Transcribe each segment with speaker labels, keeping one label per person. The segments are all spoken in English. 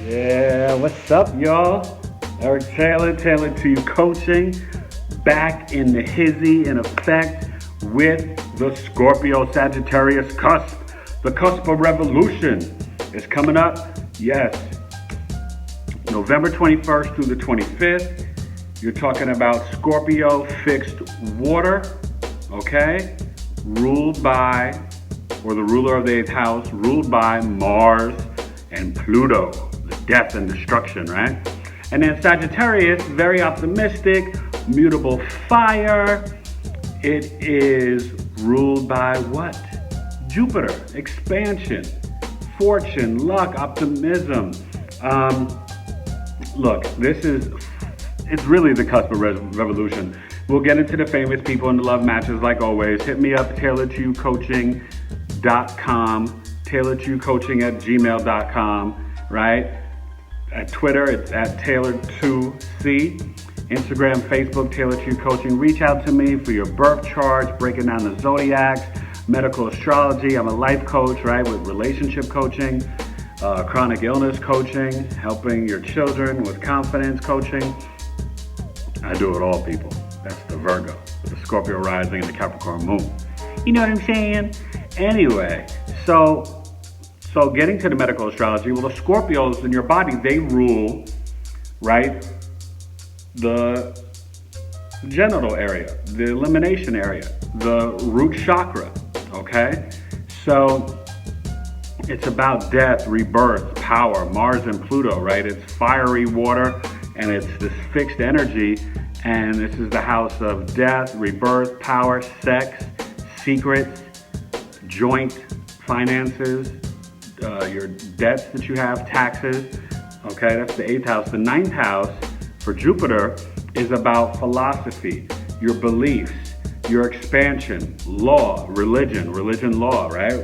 Speaker 1: Yeah, what's up, y'all? Eric Taylor, Taylored2U Coaching, back in the hizzy in effect with the Scorpio-Sagittarius Cusp. The Cusp of Revolution is coming up. Yes, November 21st through the 25th. You're talking about Scorpio fixed water, okay? Ruled by, or the ruler of the 8th house, ruled by Mars and Pluto, the death and destruction, right? And then Sagittarius, very optimistic, mutable fire. It is ruled by what? Jupiter, expansion, fortune, luck, optimism. Look, it's really the Cusp of Revolution. We'll get into the famous people and the love matches like always. Hit me up, Taylored2UCoaching.com, Taylored2UCoaching@gmail.com, right? At Twitter, it's at Taylored2C. Instagram, Facebook, Taylored2U Coaching. Reach out to me for your birth charts, breaking down the zodiacs, medical astrology. I'm a life coach, right, with relationship coaching, chronic illness coaching, helping your children with confidence coaching. I do it all, people. That's the Virgo, with the Scorpio rising and the Capricorn moon. You know what I'm saying? Anyway, so getting to the medical astrology, well, the Scorpios in your body, they rule, right, the genital area, the elimination area, the root chakra, okay? So it's about death, rebirth, power, Mars and Pluto, right? It's fiery water, and it's this fixed energy, and this is the house of death, rebirth, power, sex, secrets, joint finances, your debts that you have, taxes, okay? That's the 8th house. The 9th house for Jupiter is about philosophy, your beliefs, your expansion, law, religion, law, right?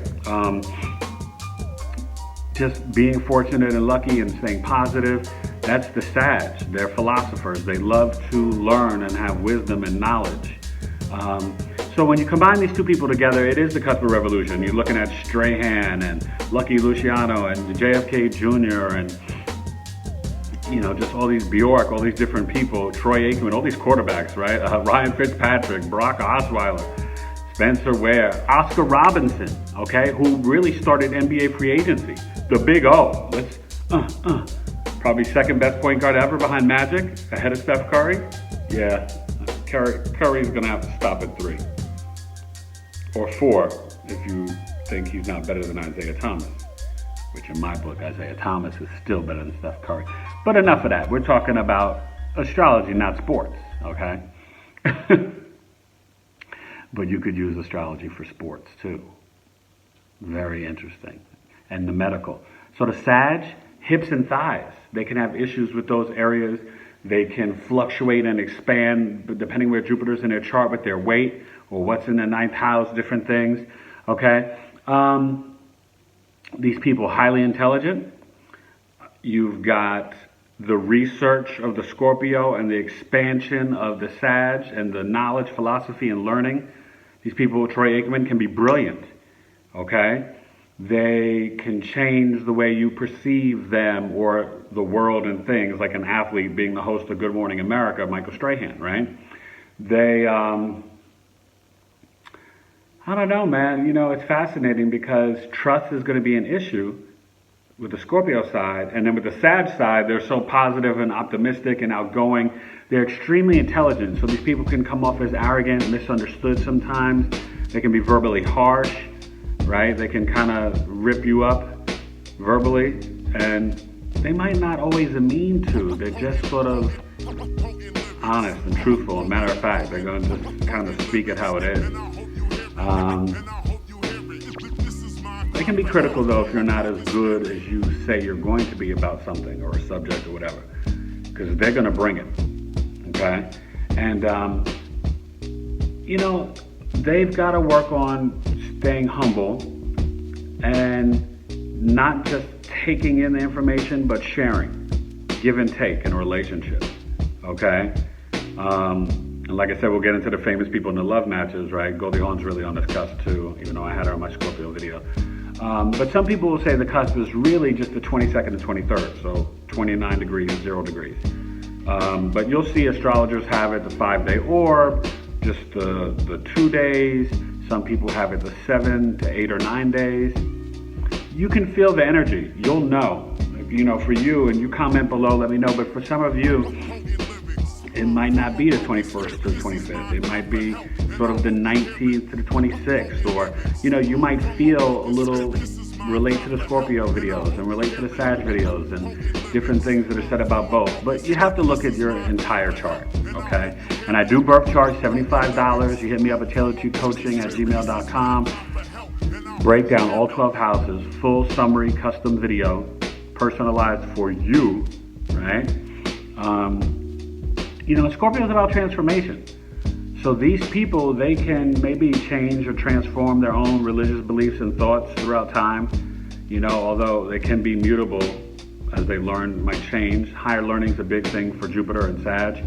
Speaker 1: Just being fortunate and lucky and staying positive. That's the Sag. They're philosophers. They love to learn and have wisdom and knowledge. So when you combine these two people together, it is the Cusp of Revolution. You're looking at Strahan and Lucky Luciano and JFK Jr. and, you know, just all these Bjork, all these different people, Troy Aikman, all these quarterbacks, right? Ryan Fitzpatrick, Brock Osweiler, Spencer Ware, Oscar Robinson, okay, who really started NBA free agency. The Big O. Probably second best point guard ever behind Magic, ahead of Steph Curry. Yeah, Curry's gonna have to stop at 3. Or 4, if you think he's not better than Isaiah Thomas. Which in my book, Isaiah Thomas is still better than Steph Curry. But enough of that. We're talking about astrology, not sports, okay? But you could use astrology for sports too. Very interesting. And the medical. So the Sag, hips and thighs. They can have issues with those areas. They can fluctuate and expand depending where Jupiter's in their chart with their weight or what's in the 9th house, different things, okay? These people, highly intelligent. You've got the research of the Scorpio and the expansion of the Sag and the knowledge, philosophy, and learning. These people, Troy Aikman, can be brilliant, okay? They can change the way you perceive them or the world and things, like an athlete being the host of Good Morning America, Michael Strahan, right? They, I don't know, man. You know, it's fascinating because trust is going to be an issue with the Scorpio side. And then with the Sag side, they're so positive and optimistic and outgoing. They're extremely intelligent. So these people can come off as arrogant, misunderstood sometimes. They can be verbally harsh, right? They can kind of rip you up verbally. And they might not always mean to. They're just sort of honest and truthful. As a matter of fact, they're going to just kind of speak it how it is. They can be critical though if you're not as good as you say you're going to be about something or a subject or whatever, because they're going to bring it, okay? And, you know, they've got to work on staying humble and not just taking in the information, but sharing, give and take in relationships, okay? And like I said, we'll get into the famous people in the love matches, right? Goldie Hawn's really on this cusp too, even though I had her on my Scorpio video. But some people will say the cusp is really just the 22nd and 23rd, so 29 degrees, 0 degrees. But you'll see astrologers have it the 5-day orb, just the 2 days. Some people have it the 7 to 8 or 9 days. You can feel the energy. You'll know. For you, and you comment below, let me know. But for some of you, it might not be the 21st to the 25th. It might be sort of the 19th to the 26th. Or, you might feel a little relate to the Scorpio videos and relate to the Sag videos and different things that are said about both. But you have to look at your entire chart, okay? And I do birth charts, $75. You hit me up at Taylored2U Coaching@gmail.com. Break down all 12 houses, full summary custom video, personalized for you, right? Scorpio is about transformation. So these people, they can maybe change or transform their own religious beliefs and thoughts throughout time, although they can be mutable as they learn, might change. Higher learning is a big thing for Jupiter and Sag.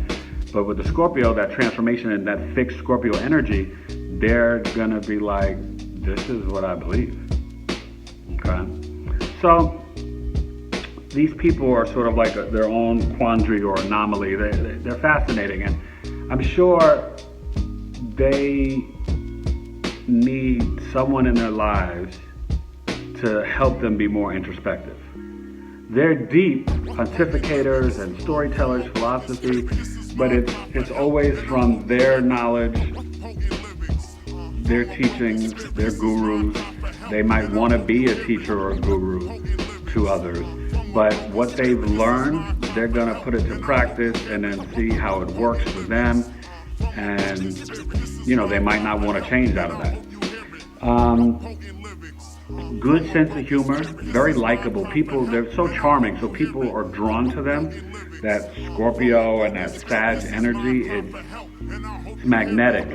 Speaker 1: But with the Scorpio, that transformation and that fixed Scorpio energy, they're going to be like, this is what I believe, okay? So these people are sort of like their own quandary or anomaly. They're fascinating, and I'm sure they need someone in their lives to help them be more introspective. They're deep pontificators and storytellers, philosophy, but it's always from their knowledge, their teachings, their gurus. They might want to be a teacher or a guru to others, but what they've learned, they're going to put it to practice and then see how it works for them. And, they might not want to change out of that. Good sense of humor, very likable. People, they're so charming, so people are drawn to them. That Scorpio and that Sag energy, it's magnetic,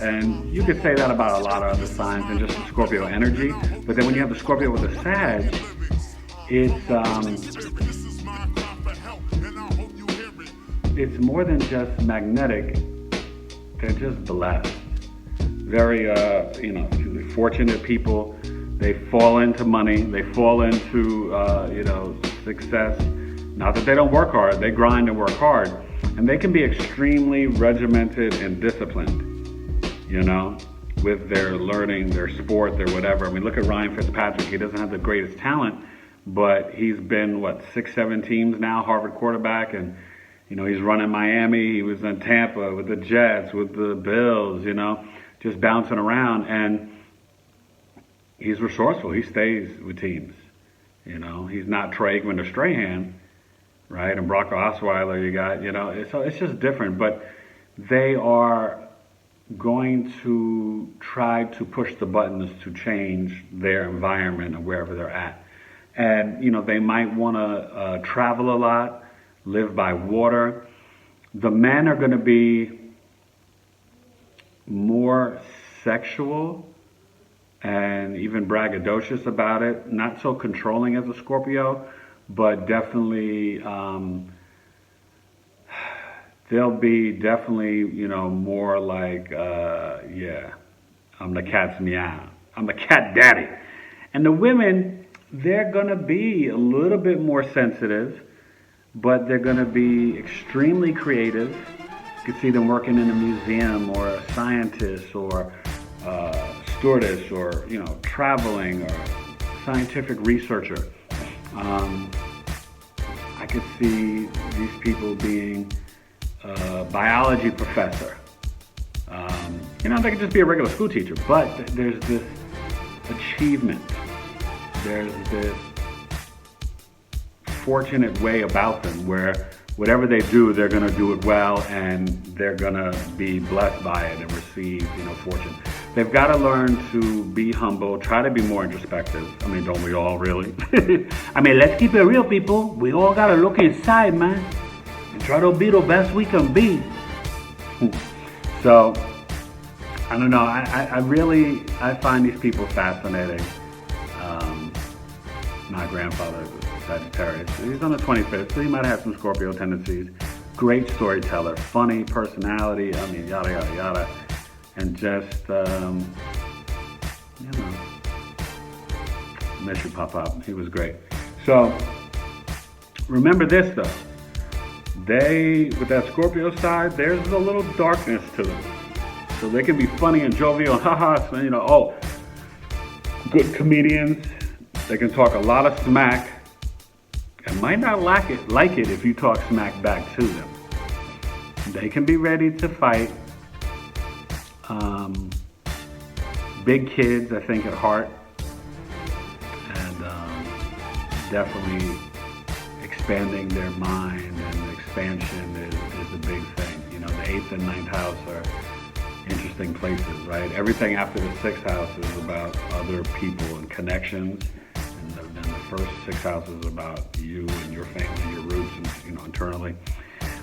Speaker 1: and you could say that about a lot of other signs than just the Scorpio energy. But then when you have the Scorpio with the Sag, it's more than just magnetic. They're just blessed. Very, fortunate people. They fall into money. They fall into, success. Not that they don't work hard. They grind and work hard. And they can be extremely regimented and disciplined, with their learning, their sport, their whatever. I mean, look at Ryan Fitzpatrick. He doesn't have the greatest talent, but he's been, 6-7 teams now, Harvard quarterback, and, he's running Miami. He was in Tampa with the Jets, with the Bills, just bouncing around. And he's resourceful. He stays with teams. He's not Troy Aikman or Strahan, right? And Brock Osweiler, you got, so it's just different. But they are going to try to push the buttons to change their environment and wherever they're at. And, they might want to travel a lot, live by water. The men are going to be more sexual and even braggadocious about it. Not so controlling as a Scorpio, but definitely they'll be definitely, more like, I'm the cat's meow. I'm the cat daddy. And the women, they're going to be a little bit more sensitive, but they're going to be extremely creative. You can see them working in a museum or a scientist or stewardess or, traveling or scientific researcher. I could see these people being a biology professor. They could just be a regular school teacher, but there's this achievement. There's this fortunate way about them where whatever they do, they're going to do it well and they're going to be blessed by it and receive, fortune. They've got to learn to be humble, try to be more introspective. I mean, don't we all really? I mean, let's keep it real, people. We all got to look inside, man, and try to be the best we can be. So, I don't know. I find these people fascinating. My grandfather was Sagittarius. He's on the 25th, so he might have some Scorpio tendencies. Great storyteller, funny personality, yada, yada, yada. And just, miss you, Pop. He was great. So remember this though. With that Scorpio side, there's a little darkness to them. So they can be funny and jovial and haha, good comedians. They can talk a lot of smack and might not like it if you talk smack back to them. They can be ready to fight. Big kids, I think, at heart. And definitely expanding their mind, and expansion is a big thing. The 8th and 9th house are interesting places, right? Everything after the 6th house is about other people and connections. And then the first 6 houses is about you and your family, your roots, and internally.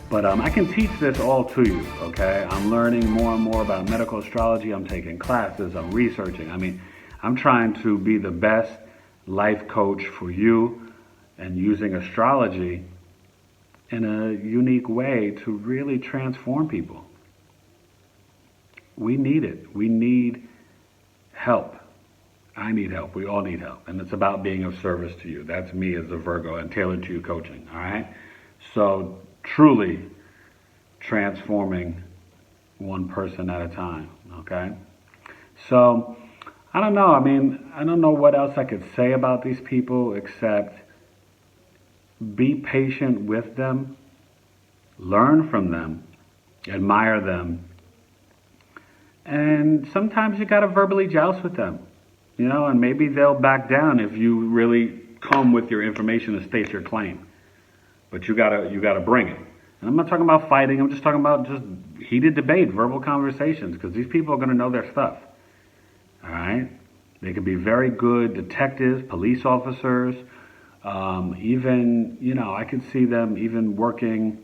Speaker 1: But I can teach this all to you, okay? I'm learning more and more about medical astrology. I'm taking classes. I'm researching. I'm trying to be the best life coach for you, and using astrology in a unique way to really transform people. We need it. We need help. I need help. We all need help. And it's about being of service to you. That's me as a Virgo and Taylored2U Coaching, all right? So truly transforming one person at a time, okay? So I don't know. I don't know what else I could say about these people except be patient with them, learn from them, admire them, and sometimes you got to verbally joust with them, and maybe they'll back down if you really come with your information and state your claim. But you gotta bring it. And I'm not talking about fighting. I'm just talking about just heated debate, verbal conversations, because these people are going to know their stuff. All right? They can be very good detectives, police officers, even, I could see them even working,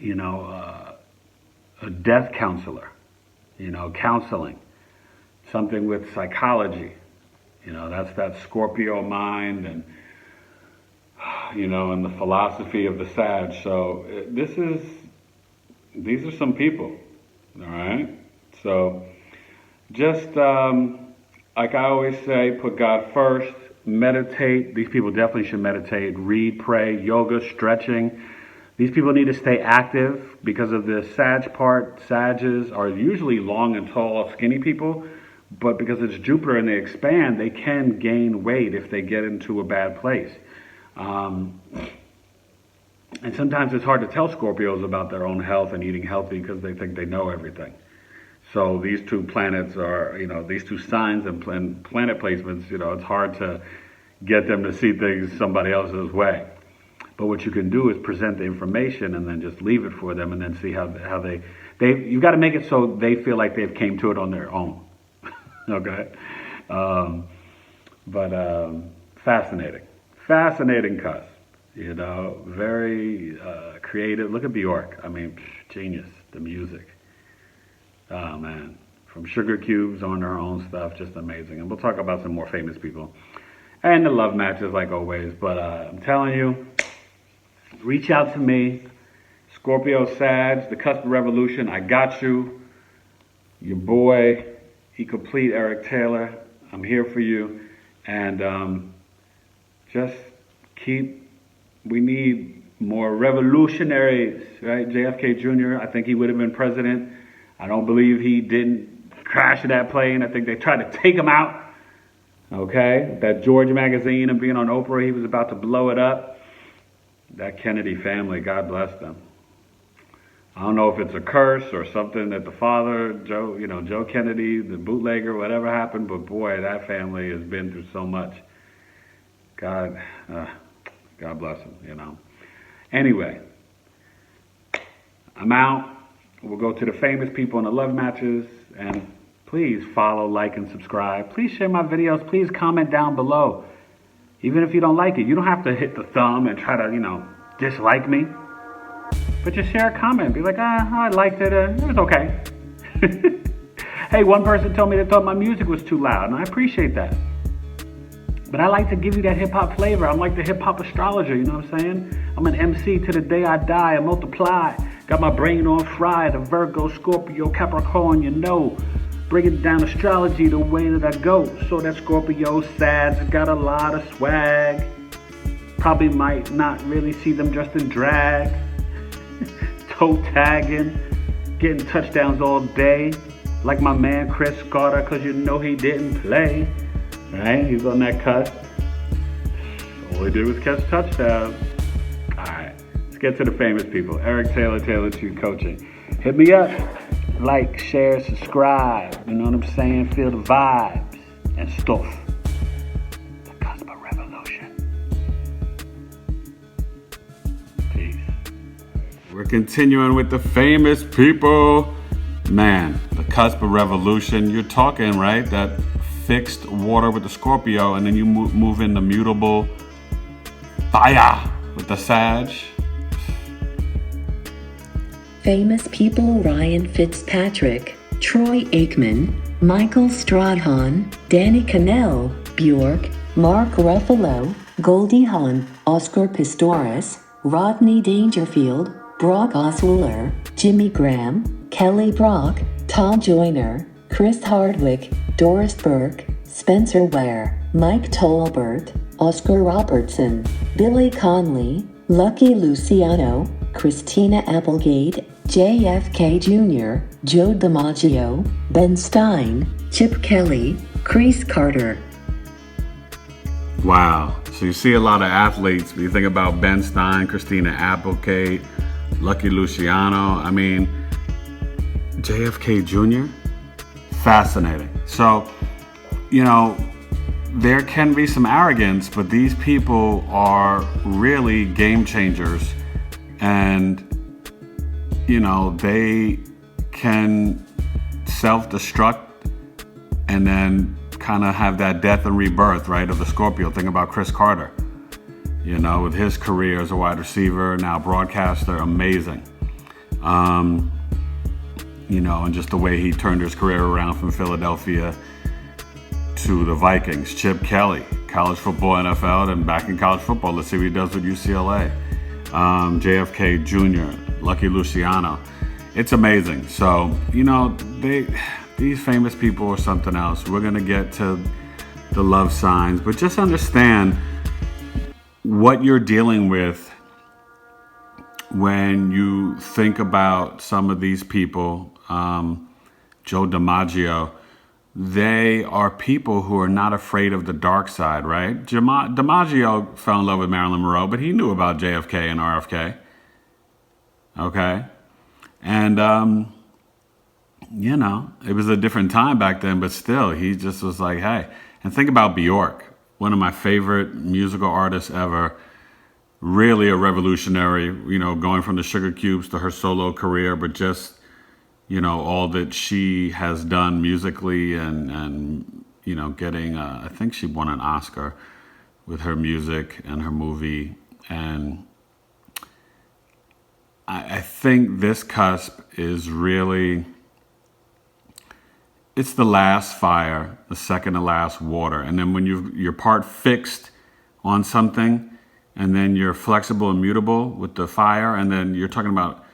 Speaker 1: a death counselor, counseling, something with psychology. That's that Scorpio mind and and the philosophy of the Sag. So these are some people, all right? So just like I always say, put God first, meditate. These people definitely should meditate, read, pray, yoga, stretching. These people need to stay active because of the Sag part. Sages are usually long and tall, skinny people, but because it's Jupiter and they expand, they can gain weight if they get into a bad place. And sometimes it's hard to tell Scorpios about their own health and eating healthy because they think they know everything. So these two planets are, these two signs and planet placements, it's hard to get them to see things somebody else's way. But what you can do is present the information and then just leave it for them and then see how you've got to make it so they feel like they've came to it on their own. Okay? But fascinating cusp, very creative. Look at Bjork. Genius, the music. Oh man, from Sugar Cubes on her own stuff, just amazing. And we'll talk about some more famous people. And the love matches like always. But I'm telling you, reach out to me. Scorpio Sag, the Cusp of Revolution, I got you. Your boy, Complete Eric Taylor. I'm here for you. And just we need more revolutionaries, right? JFK Jr., I think he would have been president. I don't believe he didn't crash that plane. I think they tried to take him out. Okay? That George magazine and being on Oprah, he was about to blow it up. That Kennedy family, God bless them. I don't know if it's a curse or something that the father, Joe Kennedy, the bootlegger, whatever happened, but boy, that family has been through so much. God bless them, Anyway, I'm out. We'll go to the famous people in the love matches, and please follow, like, and subscribe. Please share my videos. Please comment down below. Even if you don't like it, you don't have to hit the thumb and try to, dislike me. But just share a comment. Be like, I liked it. It was okay. Hey, one person told me they thought my music was too loud, and I appreciate that. But I like to give you that hip-hop flavor. I'm like the hip-hop astrologer, you know what I'm saying? I'm an MC to the day I die. I multiply. Got my brain on fried. A Virgo, Scorpio, Capricorn, breaking down astrology the way that I go. So that Scorpio Sag got a lot of swag. Probably might not really see them dressed in drag. Toe tagging, getting touchdowns all day. Like my man Chris Carter, cause you know he didn't play. Right? He's on that cusp. All he did was catch touchdowns. Alright, let's get to the famous people. Eric Taylor, Taylored2U Coaching. Hit me up. Like, share, subscribe. You know what I'm saying? Feel the vibes and stuff. The Cusp of Revolution. Peace. We're continuing with the famous people. Man, the Cusp of Revolution. You're talking, right? That fixed water with the Scorpio, and then you move into mutable fire with the Sag.
Speaker 2: Famous people: Ryan Fitzpatrick, Troy Aikman, Michael Strahan, Danny Cannell, Bjork, Mark Ruffalo, Goldie Hawn, Oscar Pistorius, Rodney Dangerfield, Brock Osweiler, Jimmy Graham, Kelly Brock, Tom Joyner, Chris Hardwick, Doris Burke, Spencer Ware, Mike Tolbert, Oscar Robertson, Billy Conley, Lucky Luciano, Christina Applegate, JFK Jr., Joe DiMaggio, Ben Stein, Chip Kelly, Chris Carter.
Speaker 1: Wow. So you see a lot of athletes. You think about Ben Stein, Christina Applegate, Lucky Luciano. I mean, JFK Jr. Fascinating. So, you know, there can be some arrogance, but these people are really game changers. And, you know, they can self-destruct and then kind of have that death and rebirth, right, of the Scorpio. Think about Chris Carter, you know, with his career as a wide receiver, now broadcaster, amazing. You know, and just the way he turned his career around from Philadelphia to the Vikings. Chip Kelly, college football, NFL, and back in college football. Let's see what he does with UCLA. JFK Jr., Lucky Luciano. It's amazing. So, you know, these famous people are something else. We're going to get to the love signs, but just understand what you're dealing with when you think about some of these people. Joe DiMaggio, they are people who are not afraid of the dark side, right? DiMaggio fell in love with Marilyn Monroe, but he knew about JFK and RFK. Okay? And, you know, it was a different time back then, but still, he just was like, hey. And think about Bjork, one of my favorite musical artists ever. Really a revolutionary, you know, going from the Sugar Cubes to her solo career, but just, you know, all that she has done musically and you know, getting, I think she won an Oscar with her music and her movie. And I think this cusp is really, it's the last fire, the second to last water. And then when you're part fixed on something, and then you're flexible and mutable with the fire, and then you're talking about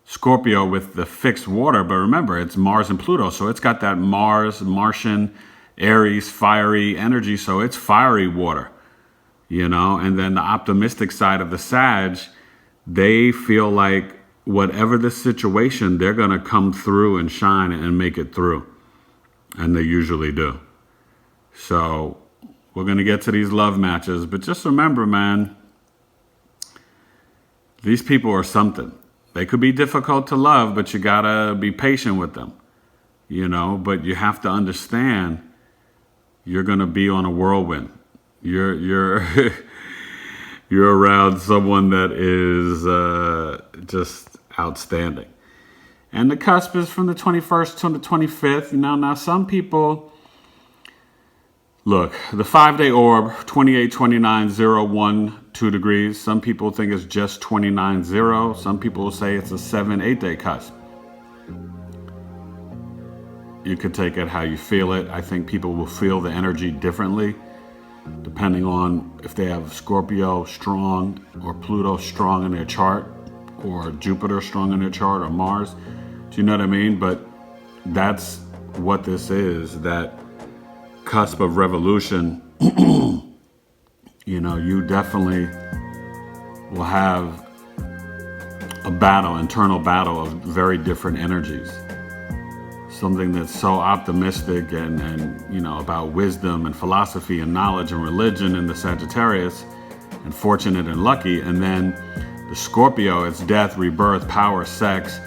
Speaker 1: Scorpio with the fixed water, but remember, it's Mars and Pluto, so it's got that Martian, Aries, fiery energy, so it's fiery water, you know? And then the optimistic side of the Sag, they feel like whatever the situation, they're gonna come through and shine and make it through, and they usually do. So we're gonna get to these love matches, but just remember, man, these people are something. They could be difficult to love, but you gotta be patient with them, you know? But you have to understand you're gonna be on a whirlwind. You're you're around someone that is just outstanding. And the cusp is from the 21st to the 25th. Now some people, look, the 5-day orb, 28, 29, 0, 1, 2 degrees. Some people think it's just 29, 0. Some people will say it's a 7, 8-day cusp. You could take it how you feel it. I think people will feel the energy differently, depending on if they have Scorpio strong or Pluto strong in their chart, or Jupiter strong in their chart, or Mars. Do you know what I mean? But that's what this is, that cusp of revolution, you definitely will have a battle, internal battle of very different energies. Something that's so optimistic and about wisdom and philosophy and knowledge and religion in the Sagittarius, and fortunate and lucky. And then the Scorpio, it's death, rebirth, power, sex,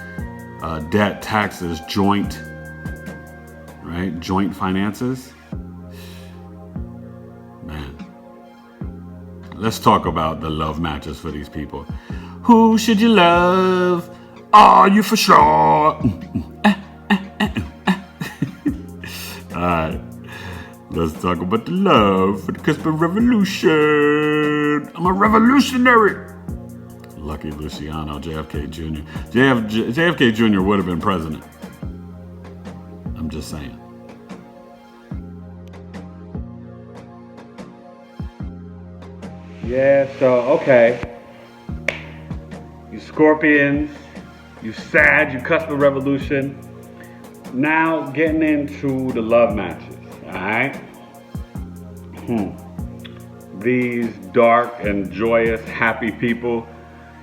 Speaker 1: debt, taxes, joint, right? Joint finances. Man. Let's talk about the love matches for these people. Who should you love? Are you for sure? Alright, let's talk about the love for the Cusp of Revolution. I'm a revolutionary. Lucky Luciano, JFK Jr. JFK Jr. would have been president. I'm just saying. Yeah, so, okay. You Scorpions, you Sag, you Cusp of Revolution. Now, getting into the love matches, all right? These dark and joyous, happy people,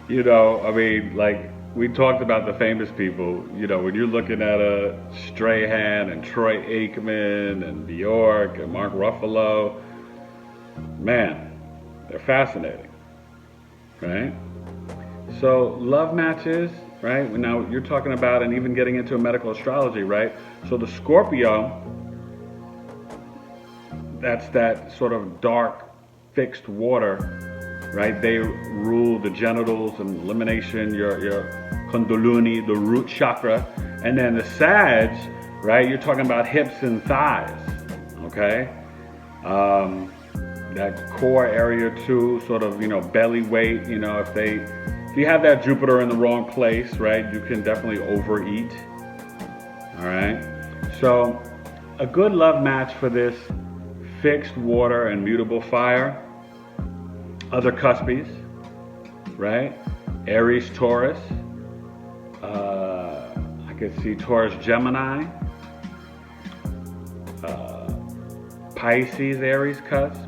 Speaker 1: like we talked about the famous people, when you're looking at a Strahan and Troy Aikman and Bjork and Mark Ruffalo, man, they're fascinating, right? So love matches, right? Now you're talking about, and even getting into a medical astrology, right? So the Scorpio, that's that sort of dark, fixed water, right? They rule the genitals and elimination, your kundalini, the root chakra. And then the Sag, right? You're talking about hips and thighs, okay? That core area too, sort of, belly weight, if you have that Jupiter in the wrong place, right, you can definitely overeat, all right? So a good love match for this fixed water and mutable fire, other cuspies, right? Aries, Taurus, I could see Taurus, Gemini, Pisces, Aries cusp,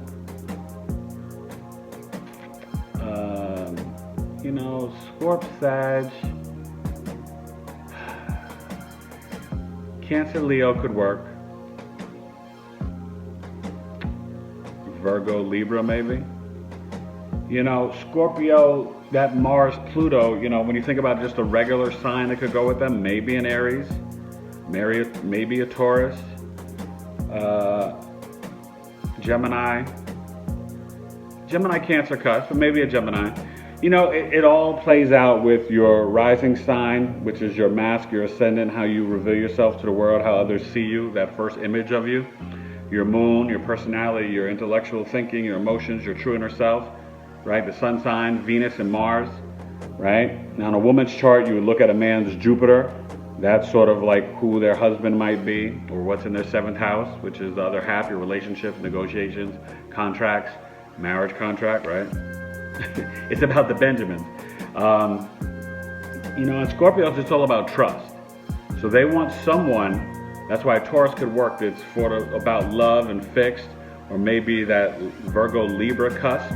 Speaker 1: Scorp, Sag, Cancer, Leo could work. Virgo, Libra maybe. Scorpio, that Mars, Pluto, when you think about just a regular sign that could go with them, maybe an Aries, maybe a Taurus, Gemini, Cancer cusp, but maybe a Gemini. It all plays out with your rising sign, which is your mask, your ascendant, how you reveal yourself to the world, how others see you, that first image of you, your moon, your personality, your intellectual thinking, your emotions, your true inner self, right? The sun sign, Venus and Mars, right? Now, in a woman's chart, you would look at a man's Jupiter. That's sort of like who their husband might be, or what's in their seventh house, which is the other half, your relationships, negotiations, contracts, marriage contract, right? It's about the Benjamins. In Scorpios, it's all about trust. So they want someone, that's why Taurus could work, that's about love and fixed, or maybe that Virgo, Libra cusp,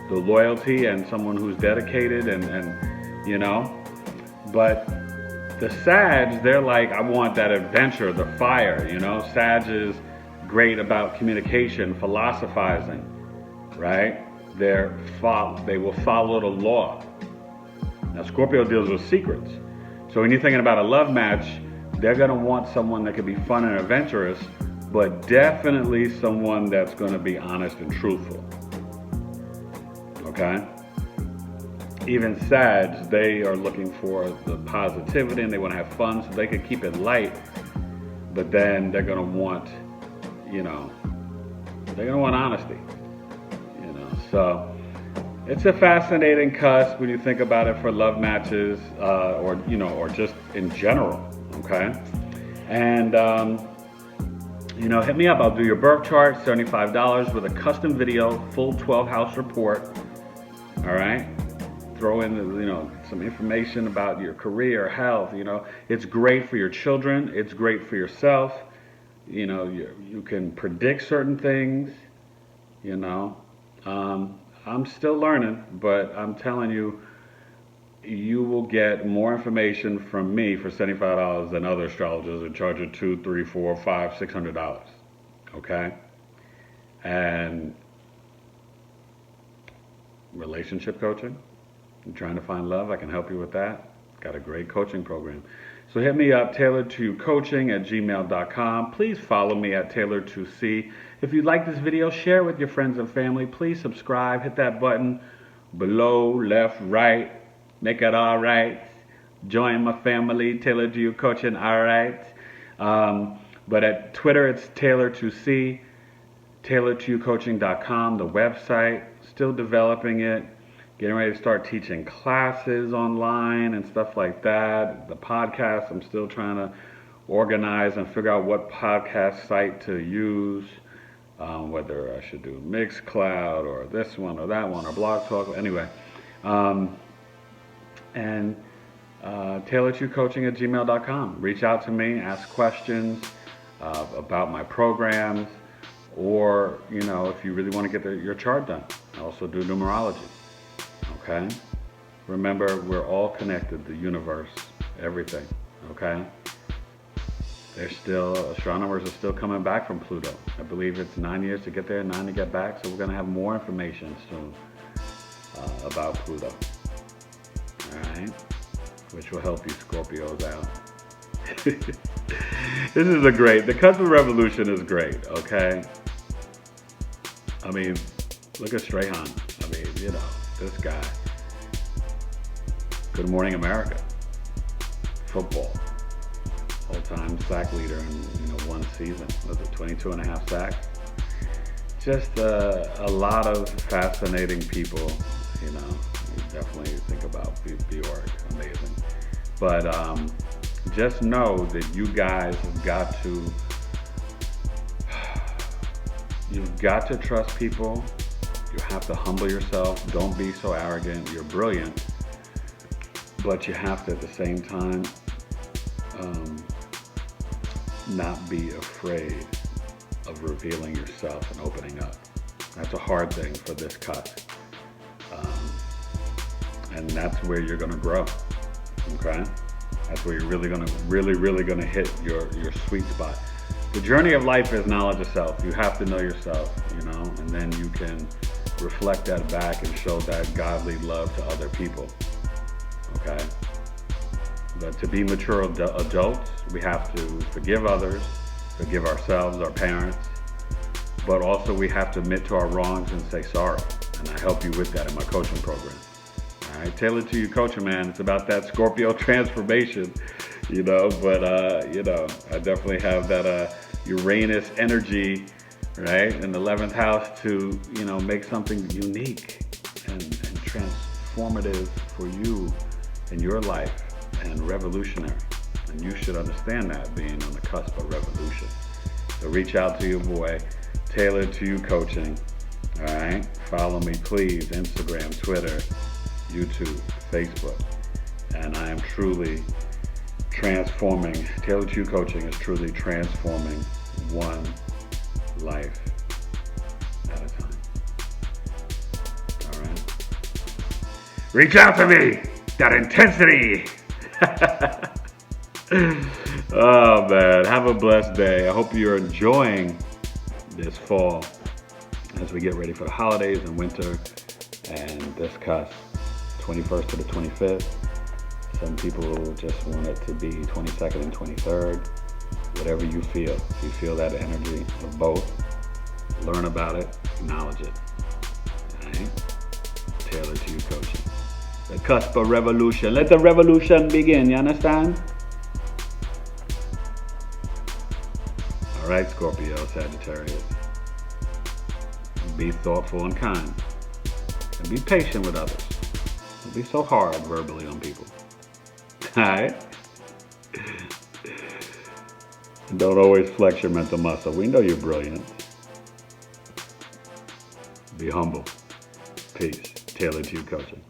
Speaker 1: the loyalty and someone who's dedicated but the Sag, they're like, I want that adventure, the fire, Sag is great about communication, philosophizing, right? They will follow the law. Now, Scorpio deals with secrets. So when you're thinking about a love match, they're going to want someone that can be fun and adventurous, but definitely someone that's going to be honest and truthful. Okay? Even Sag, they are looking for the positivity and they want to have fun, so they can keep it light, but then they're going to want, honesty. So it's a fascinating cusp when you think about it for love matches, or just in general, okay? And, hit me up. I'll do your birth chart, $75 with a custom video, full 12-house report, all right? Throw in, some information about your career, health, It's great for your children. It's great for yourself. you can predict certain things, you know. I'm still learning, but I'm telling you, you will get more information from me for $75 than other astrologers that charge you $200, $300, $400, $500, $600. Okay? And relationship coaching, you're trying to find love, I can help you with that. Got a great coaching program. So hit me up, Taylored2U Coaching at gmail.com. Please follow me at Taylored2C. If you like this video, share it with your friends and family. Please subscribe. Hit that button below, left, right. Make it all right. Join my family, Taylored2U Coaching, all right. But at Twitter, it's Taylored2C, Taylored2UCoaching.com, the website. Still developing it. Getting ready to start teaching classes online and stuff like that. The podcast, I'm still trying to organize and figure out what podcast site to use. Whether I should do Mixcloud or this one or that one or Blog Talk. Anyway. And Taylored2Coaching at gmail.com. Reach out to me, ask questions about my programs, or, if you really want to get your chart done. I also do numerology. Okay? Remember, we're all connected, the universe, everything. Okay? Astronomers are still coming back from Pluto. I believe it's 9 years to get there, 9 to get back, so we're going to have more information soon about Pluto. Alright? Which will help you Scorpios out. This is the Cusp of Revolution is great, okay? I mean, look at Strahan. I mean, this guy. Good Morning America. Football. All-time sack leader in one season. Was it 22 and a half sacks? Just a lot of fascinating people, You definitely think about Bjork. Amazing. But just know that you guys have got to trust people. You have to humble yourself. Don't be so arrogant. You're brilliant. But you have to, at the same time, not be afraid of revealing yourself and opening up. That's a hard thing for this cusp. And that's where you're going to grow. Okay? That's where you're really going to hit your sweet spot. The journey of life is knowledge of self. You have to know yourself, and then you can reflect that back and show that godly love to other people. Okay? But to be mature adults, we have to forgive others, forgive ourselves, our parents, but also we have to admit to our wrongs and say sorry. And I help you with that in my coaching program. All right, Taylored2U Coaching, man. It's about that Scorpio transformation, but I definitely have that Uranus energy, right, in the 11th house to, make something unique and transformative for you in your life and revolutionary. And you should understand that, being on the cusp of revolution. So reach out to your boy, Taylored2U Coaching. All right, follow me, please. Instagram, Twitter, YouTube, Facebook. And I am truly transforming. Taylored2U Coaching is truly transforming one life at a time. All right. Reach out to me. That intensity. Oh man, have a blessed day. I hope you're enjoying this fall as we get ready for the holidays and winter and this cusp, 21st to the 25th. Some people just want it to be 22nd and 23rd. Whatever you feel. If you feel that energy of both, learn about it, acknowledge it. All right? Taylored2U Coaching. The Cusp of Revolution. Let the revolution begin, you understand? All right, Scorpio-Sagittarius. Be thoughtful and kind. And be patient with others. Don't be so hard verbally on people. All right? And don't always flex your mental muscle. We know you're brilliant. Be humble. Peace. Taylored2U Coaching.